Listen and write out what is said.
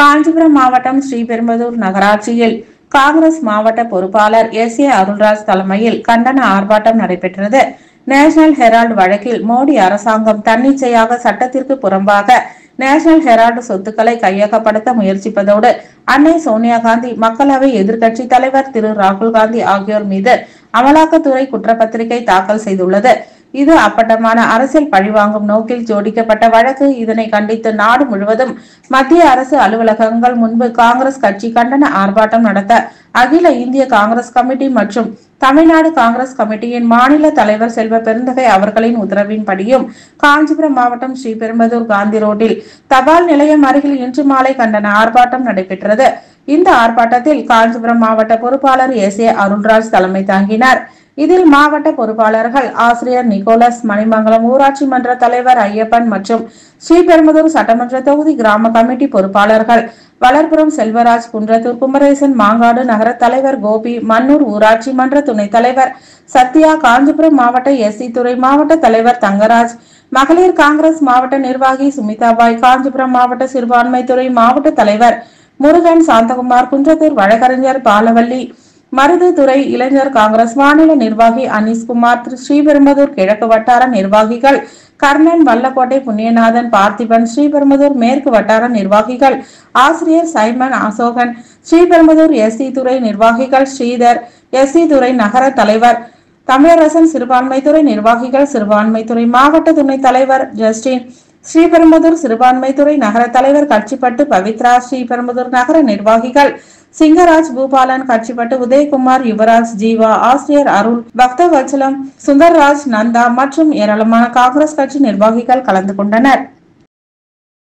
காஞ்சிபுரம் மாவட்டம் ஸ்ரீபெரும்புதூர் நகராட்சியில் காங்கிரஸ் மாவட்ட பொறுப்பாளர் SA அருள்ராஜ் தலைமையில் கண்டன ஆர்ப்பாட்டம் நடைபெற்றது. நேஷனல் ஹெரால்டு வழக்கில் மோடி அரசாங்கம் தன்னிச்சையாக சட்டத்திற்கு புறம்பாக நேஷனல் ஹெரால்டு சொத்துக்களை கையகப்படுத்த முயற்சிப்பதோடு அன்னை சோனியா காந்தி, மக்களவை எதிர்க்கட்சி தலைவர் திரு ராகுல் காந்தி ஆகியோர் மீது அமலாக்கத்துறை குற்றப்பத்திரிகை தாக்கல் செய்துள்ளது. இது அப்பட்டமான அரசியல் பழிவாங்கும் நோக்கில் ஜோடிக்கப்பட்ட வழக்கு. இதனை கண்டித்து நாடு முழுவதும் மத்திய அரசு அலுவலகங்கள் முன்பு காங்கிரஸ் கட்சி கண்டன ஆர்ப்பாட்டம் நடத்த அகில இந்திய காங்கிரஸ் கமிட்டி மற்றும் தமிழ்நாடு காங்கிரஸ் கமிட்டியின் மாநில தலைவர் செல்வ பெருந்தகை அவர்களின் உத்தரவின்படியும் காஞ்சிபுரம் மாவட்டம் ஸ்ரீபெரும்புதூர் காந்தி ரோட்டில் தபால் நிலையம் அருகில் இன்று மாலை கண்டன ஆர்ப்பாட்டம் நடைபெற்றது. இந்த ஆர்ப்பாட்டத்தில் காஞ்சிபுரம் மாவட்ட பொறுப்பாளர் SA அருள்ராஜ் தலைமை தாங்கினார். இதில் மாவட்ட பொறுப்பாளர்கள் ஆசிரியர் நிக்கோலஸ், மணிமங்கலம் ஊராட்சி மன்ற தலைவர் ஐயப்பன் மற்றும் ஸ்ரீபெரும்புதூர் சட்டமன்ற தொகுதி கிராம கமிட்டி பொறுப்பாளர்கள் வளர்புரம் செல்வராஜ், குன்றத்தூர் குமரேசன், மாங்காடு நகர தலைவர் கோபி, மன்னூர் ஊராட்சி மன்ற துணைத் தலைவர் சத்யா, காஞ்சிபுரம் மாவட்ட SC துறை மாவட்ட தலைவர் தங்கராஜ், மகளிர் காங்கிரஸ் மாவட்ட நிர்வாகி சுமிதாபாய், காஞ்சிபுரம் மாவட்ட சிறுபான்மைத்துறை மாவட்ட தலைவர் முருகன், சாந்தகுமார், குன்றத்தூர் வழக்கறிஞர் பாலவல்லி, மருதுத்துறை இளைஞர் காங்கிரஸ் மாநில நிர்வாகி அனீஸ்குமார், ஸ்ரீபெரும்புதூர் கிழக்கு வட்டார நிர்வாகிகள் கர்ணன், வல்லக்கோட்டை புண்ணியநாதன், பார்த்திபன், ஸ்ரீபெரும்புதூர் மேற்கு வட்டார நிர்வாகிகள் ஆசிரியர் சைமன், அசோகன், ஸ்ரீபெரும்புதூர் SC துறை நிர்வாகிகள் ஸ்ரீதர், SC துறை நகர தலைவர் தமிழரசன், சிறுபான்மைத்துறை நிர்வாகிகள் சிறுபான்மைத்துறை மாவட்ட துணைத் தலைவர் ஜஸ்டின், ஸ்ரீபெரும்புதூர் சிறுபான்மைத்துறை நகர தலைவர் கட்சிப்பட்டு பவித்ரா, ஸ்ரீபெரும்புதூர் நகர நிர்வாகிகள் சிங்கராஜ், பூபாலன், கட்சிப்பட்டு உதயகுமார், யுவராஜ், ஜீவா, ஆசிரியர் அருள், பக்தவச்சலம், சுந்தர்ராஜ், நந்தா மற்றும் ஏராளமான காங்கிரஸ் கட்சி நிர்வாகிகள் கலந்து கொண்டனர்.